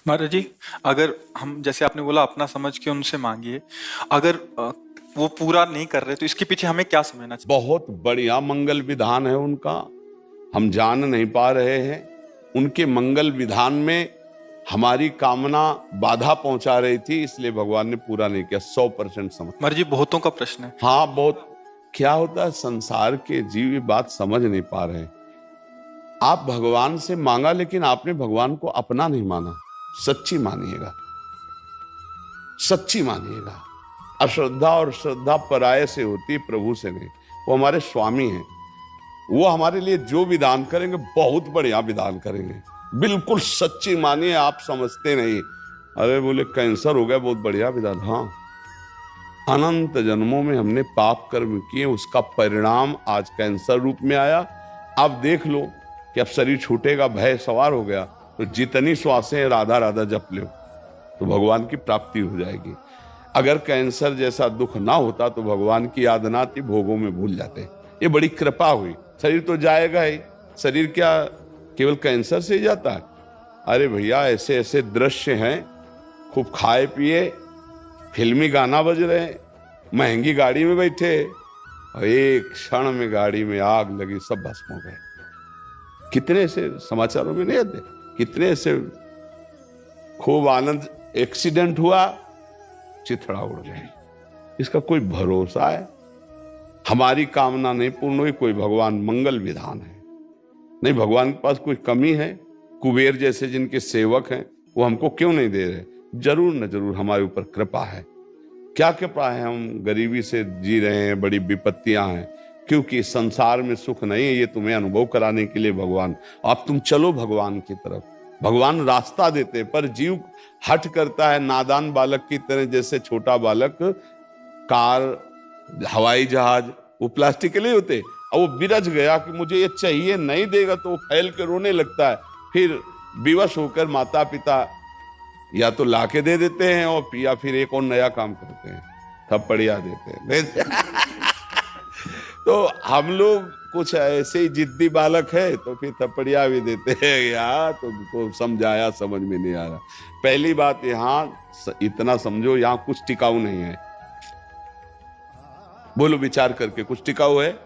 महाराज जी, अगर हम जैसे आपने बोला अपना समझ के उनसे मांगिए, अगर वो पूरा नहीं कर रहे तो इसके पीछे हमें क्या समझना चाहिए? बहुत बढ़िया मंगल विधान है उनका, हम जान नहीं पा रहे हैं। उनके मंगल विधान में हमारी कामना बाधा पहुंचा रही थी, इसलिए भगवान ने पूरा नहीं किया। 100% समझ। महाराज जी, बहुतों का प्रश्न है। हाँ, बहुत। क्या होता है, संसार के जीव ये बात समझ नहीं पा रहे। आप भगवान से मांगा, लेकिन आपने भगवान को अपना नहीं माना। सच्ची मानिएगा, सच्ची मानिएगा। अश्रद्धा और श्रद्धा पराये से होती है, प्रभु से नहीं। वो हमारे स्वामी हैं, वो हमारे लिए जो विधान करेंगे बहुत बढ़िया विधान करेंगे। बिल्कुल सच्ची मानिए, आप समझते नहीं। अरे बोले कैंसर हो गया, बहुत बढ़िया विधान। हाँ, अनंत जन्मों में हमने पाप कर्म किए, उसका परिणाम आज कैंसर रूप में आया। आप देख लो कि अब शरीर छूटेगा, भय सवार हो गया, तो जितनी श्वासें राधा राधा जप लो तो भगवान की प्राप्ति हो जाएगी। अगर कैंसर जैसा दुख ना होता तो भगवान की याद ना आती, भोगों में भूल जाते। ये बड़ी कृपा हुई। शरीर तो जाएगा ही, शरीर क्या केवल कैंसर से ही जाता है? अरे भैया, ऐसे ऐसे दृश्य हैं, खूब खाए पिए, फिल्मी गाना बज रहे, महंगी गाड़ी में बैठे, और एक क्षण में गाड़ी में आग लगी, सब भस्म हो गए। कितने ऐसे समाचारों में नहीं आते? कितने ऐसे खूब आनंद, एक्सीडेंट हुआ, चिथड़ा उड़ गई। इसका कोई भरोसा है? हमारी कामना नहीं पूर्ण हुई, कोई भगवान मंगल विधान है नहीं। भगवान के पास कोई कमी है? कुबेर जैसे जिनके सेवक हैं, वो हमको क्यों नहीं दे रहे? जरूर न जरूर हमारे ऊपर कृपा है। क्या कृपा है? हम गरीबी से जी रहे हैं, बड़ी विपत्तियां हैं, क्योंकि संसार में सुख नहीं है। ये तुम्हें अनुभव कराने के लिए भगवान, अब तुम चलो भगवान की तरफ। भगवान रास्ता देते, पर जीव हट करता है नादान बालक की तरह। जैसे छोटा बालक कार, हवाई जहाज, वो प्लास्टिक के लिए होते, और वो बिरज गया कि मुझे ये चाहिए, नहीं देगा तो वो फैल के रोने लगता है। फिर विवश होकर माता पिता या तो लाके दे देते हैं, और या फिर एक और नया काम करते हैं, थप्पड़िया देते हैं। तो हम लोग कुछ ऐसे ही जिद्दी बालक है, तो फिर थप्पड़िया भी देते हैं। यार तुमको समझाया, समझ में नहीं आ रहा। पहली बात, यहाँ इतना समझो, यहाँ कुछ टिकाऊ नहीं है। बोलो विचार करके, कुछ टिकाऊ है?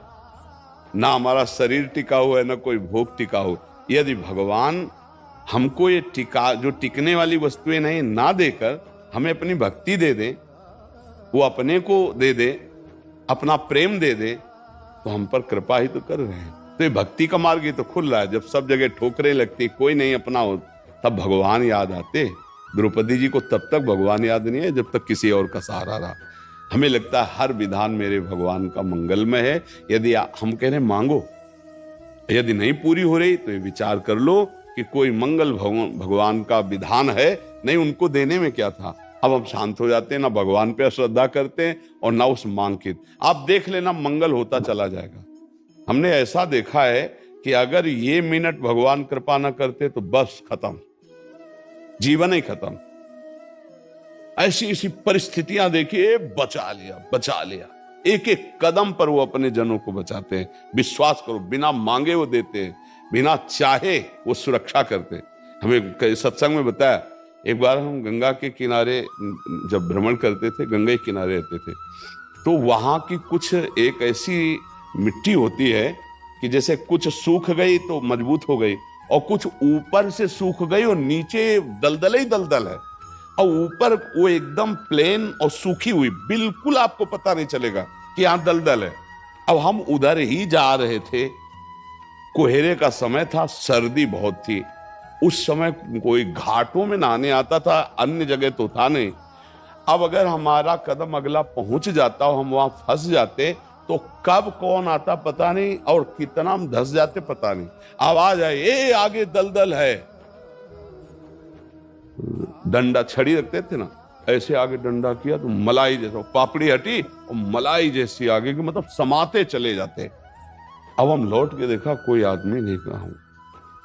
ना हमारा शरीर टिकाऊ है, ना कोई भोग टिकाऊ। यदि भगवान हमको ये जो टिकने वाली वस्तुएं नहीं, ना देकर हमें अपनी भक्ति दे दे, वो अपने को दे दे, अपना प्रेम दे दे, तो हम पर कृपा ही तो कर रहे हैं। तो ये भक्ति का मार्ग ही तो खुल रहा है। जब सब जगह ठोकरें लगती, कोई नहीं अपना हो, तब भगवान याद आते। द्रौपदी जी को तब तक भगवान याद नहीं है जब तक किसी और का सहारा रहा। हमें लगता है हर विधान मेरे भगवान का मंगलमय है। यदि हम कह रहे मांगो, यदि नहीं पूरी हो रही तो ये विचार कर लो कि कोई मंगल भगवान का विधान है नहीं। उनको देने में क्या था? अब हम शांत हो जाते हैं, ना भगवान पे श्रद्धा करते हैं और ना उस मांग की। आप देख लेना, मंगल होता चला जाएगा। हमने ऐसा देखा है कि अगर ये मिनट भगवान कृपा ना करते तो बस खत्म, जीवन ही खत्म। ऐसी ऐसी परिस्थितियां देखिए, बचा लिया, बचा लिया। एक एक कदम पर वो अपने जनों को बचाते हैं। विश्वास करो, बिना मांगे वो देते हैं, बिना चाहे वो सुरक्षा करते हैं। हमें सत्संग में बताया, एक बार हम गंगा के किनारे जब भ्रमण करते थे, गंगा के किनारे रहते थे, तो वहां की कुछ एक ऐसी मिट्टी होती है कि जैसे कुछ सूख गई तो मजबूत हो गई, और कुछ ऊपर से सूख गई और नीचे दलदल ही दलदल है, और ऊपर वो एकदम प्लेन और सूखी हुई, बिल्कुल आपको पता नहीं चलेगा कि यहां दलदल है। अब हम उधर ही जा रहे थे, कोहरे का समय था, सर्दी बहुत थी। उस समय कोई घाटों में नहाने आता था, अन्य जगह तो था नहीं। अब अगर हमारा कदम अगला पहुंच जाता और हम वहां फंस जाते, तो कब कौन आता पता नहीं, और कितना हम धंस जाते पता नहीं। आवाज आई, ए आगे दलदल है। डंडा, छड़ी रखते थे ना, ऐसे आगे डंडा किया तो मलाई जैसा पापड़ी हटी, और मलाई जैसी आगे की, मतलब समाते चले जाते। अब हम लौट के देखा, कोई आदमी नहीं कहा।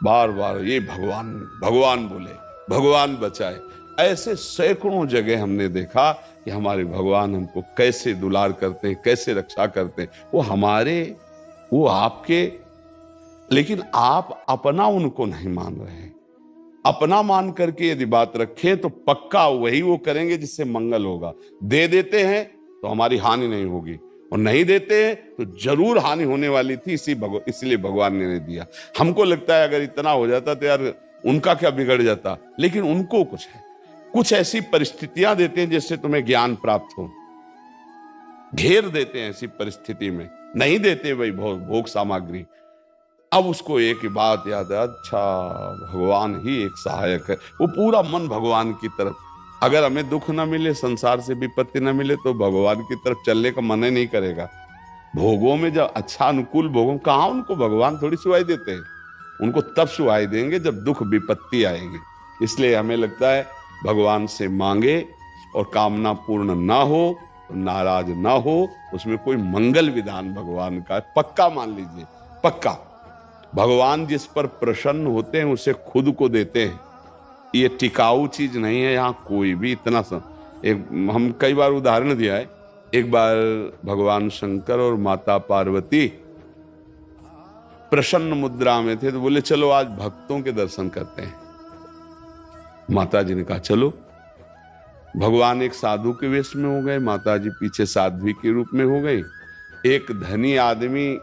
बार बार ये भगवान भगवान बोले, भगवान बचाए। ऐसे सैकड़ों जगह हमने देखा कि हमारे भगवान हमको कैसे दुलार करते हैं, कैसे रक्षा करते हैं। वो हमारे, वो आपके, लेकिन आप अपना उनको नहीं मान रहे हैं। अपना मान करके यदि बात रखें तो पक्का वही वो करेंगे जिससे मंगल होगा। दे देते हैं तो हमारी हानि नहीं होगी, और नहीं देते हैं तो जरूर हानि होने वाली थी, इसलिए भगवान ने नहीं दिया। हमको लगता है अगर इतना हो जाता तो यार उनका क्या बिगड़ जाता, लेकिन उनको कुछ है, कुछ ऐसी परिस्थितियां देते हैं जिससे तुम्हें ज्ञान प्राप्त हो, घेर देते हैं ऐसी परिस्थिति में, नहीं देते भाई भोग सामग्री। अब उसको एक ही बात याद है, अच्छा भगवान ही एक सहायक है, वो पूरा मन भगवान की तरफ। अगर हमें दुख ना मिले, संसार से विपत्ति ना मिले, तो भगवान की तरफ चलने का मन ही नहीं करेगा। भोगों में जब अच्छा अनुकूल भोगों, कहाँ उनको भगवान थोड़ी सुहाई देते हैं, उनको तब सुहाई देंगे जब दुख विपत्ति आएंगे। इसलिए हमें लगता है भगवान से मांगे और कामना पूर्ण ना हो तो नाराज ना हो, उसमें कोई मंगल विधान भगवान का है, पक्का मान लीजिए, पक्का। भगवान जिस पर प्रसन्न होते हैं उसे खुद को देते हैं, ये टिकाऊ चीज नहीं है यहाँ कोई भी। इतना एक हम कई बार उदाहरण दिया है, एक बार भगवान शंकर और माता पार्वती प्रसन्न मुद्रा में थे, तो बोले चलो आज भक्तों के दर्शन करते हैं। माता जी ने कहा चलो। भगवान एक साधु के वेश में हो गए, माता जी पीछे साध्वी के रूप में हो गई। एक धनी आदमी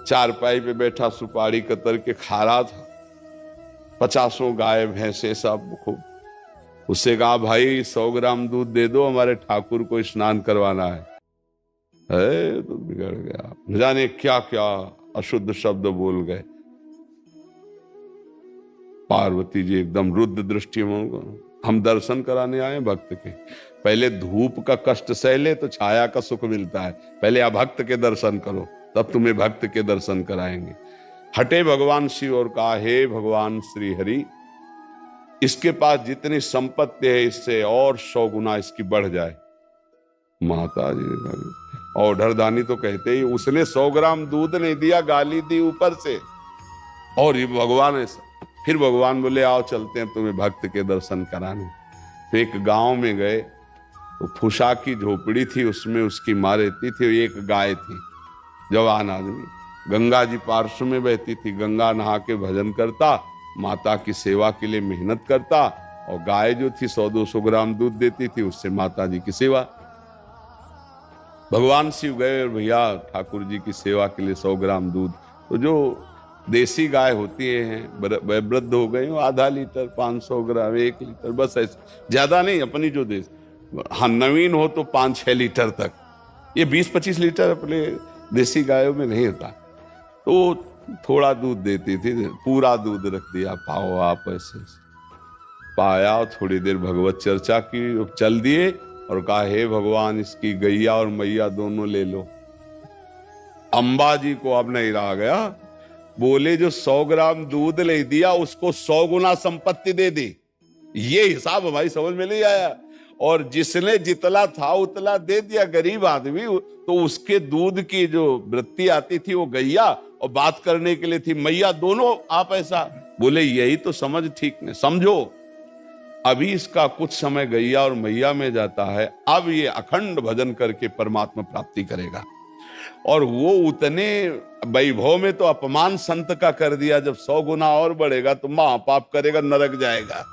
चारपाई पे बैठा सुपारी कतर के खा रहा था, 50 गाय भैंसे सब खूब। उससे कहा भाई 100 ग्राम दूध दे दो, हमारे ठाकुर को स्नान करवाना है। तो बिगड़ गया, न जाने क्या क्या अशुद्ध शब्द बोल गए। पार्वती जी एकदम रुद्र दृष्टि में, हम दर्शन कराने आए भक्त के, पहले धूप का कष्ट सह ले तो छाया का सुख मिलता है, पहले आप भक्त के दर्शन करो तब तुम्हें भक्त के दर्शन कराएंगे। हटे भगवान शिव और कहा हे भगवान श्री हरि, इसके पास जितनी संपत्ति है इससे और 100 गुना इसकी बढ़ जाए। माता जी ने कहा, और ढरदानी तो कहते ही उसने 100 ग्राम दूध नहीं दिया, गाली दी ऊपर से। और ये भगवान ऐसा, फिर भगवान बोले आओ चलते हैं तुम्हें भक्त के दर्शन कराने। तो एक गांव में गए, तो फुसा की झोपड़ी थी, उसमें उसकी माँ रहती थी, एक गाय थी, जवान आदमी। गंगा जी पार्श्व में बहती थी, गंगा नहा के भजन करता, माता की सेवा के लिए मेहनत करता, और गाय जो थी 100-200 ग्राम दूध देती थी, उससे माता जी की सेवा। भगवान शिव गए और भैया ठाकुर जी की सेवा के लिए 100 ग्राम दूध। तो जो देसी गाय होती है वृद्ध हो गई, आधा लीटर, 500 ग्राम, 1 लीटर, बस ऐसे, ज्यादा नहीं। अपनी जो देश, हाँ नवीन हो तो 5-6 लीटर तक, ये 20-25 लीटर अपने देसी गायों में नहीं होता। तो थोड़ा दूध देती थी, पूरा दूध रख दिया, पाओ आप ऐसे। पाया और थोड़ी देर भगवत चर्चा की, चल दिए और कहा हे भगवान इसकी गैया और मैया दोनों ले लो। अंबा जी को अब नहीं रहा गया, बोले जो 100 ग्राम दूध ले दिया उसको 100 गुना संपत्ति दे दी। ये हिसाब हमारी समझ में नहीं आया। और जिसने जितला था उतला दे दिया गरीब आदमी, तो उसके दूध की जो वृत्ति आती थी वो गैया, और बात करने के लिए थी मैया, दोनों आप ऐसा बोले। यही तो समझ ठीक नहीं, समझो अभी इसका कुछ समय गैया और मैया में जाता है, अब ये अखंड भजन करके परमात्मा प्राप्ति करेगा। और वो उतने वैभव में तो अपमान संत का कर दिया, जब 100 गुना और बढ़ेगा तो महापाप करेगा, नरक जाएगा।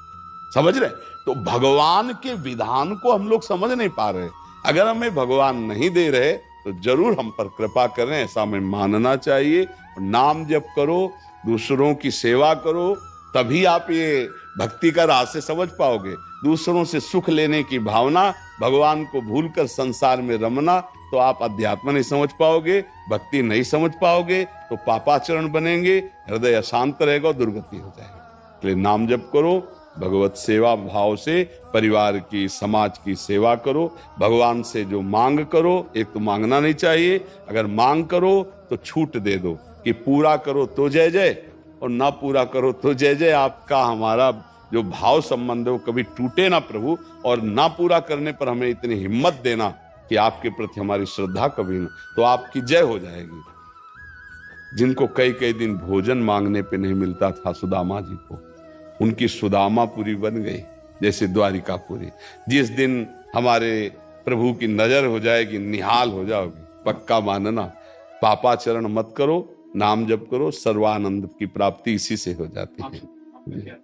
समझ रहे? तो भगवान के विधान को हम लोग समझ नहीं पा रहे। अगर हमें भगवान नहीं दे रहे तो जरूर हम पर कृपा करें, ऐसा हमें मानना चाहिए। नाम जप करो, दूसरों की सेवा करो, तभी आप ये भक्ति का राह से समझ पाओगे। दूसरों से सुख लेने की भावना, भगवान को भूलकर संसार में रमना, तो आप अध्यात्म नहीं समझ पाओगे, भक्ति नहीं समझ पाओगे, तो पापाचरण बनेंगे, हृदय अशांत रहेगा, दुर्गति हो जाएगी। इसलिए नाम जप करो, भगवत सेवा भाव से परिवार की, समाज की सेवा करो। भगवान से जो मांग करो, एक तो मांगना नहीं चाहिए, अगर मांग करो तो छूट दे दो कि पूरा करो तो जय जय, और ना पूरा करो तो जय जय। आपका हमारा जो भाव संबंध है वो कभी टूटे ना प्रभु, और ना पूरा करने पर हमें इतनी हिम्मत देना कि आपके प्रति हमारी श्रद्धा कभी ना, तो आपकी जय हो जाएगी। जिनको कई कई दिन भोजन मांगने पे नहीं मिलता था सुदामा जी को, उनकी सुदामापुरी बन गई जैसे द्वारिकापुरी। जिस दिन हमारे प्रभु की नजर हो जाएगी, निहाल हो जाओगी, पक्का मानना, पापाचरण मत करो, नाम जप करो, सर्वानंद की प्राप्ति इसी से हो जाती है।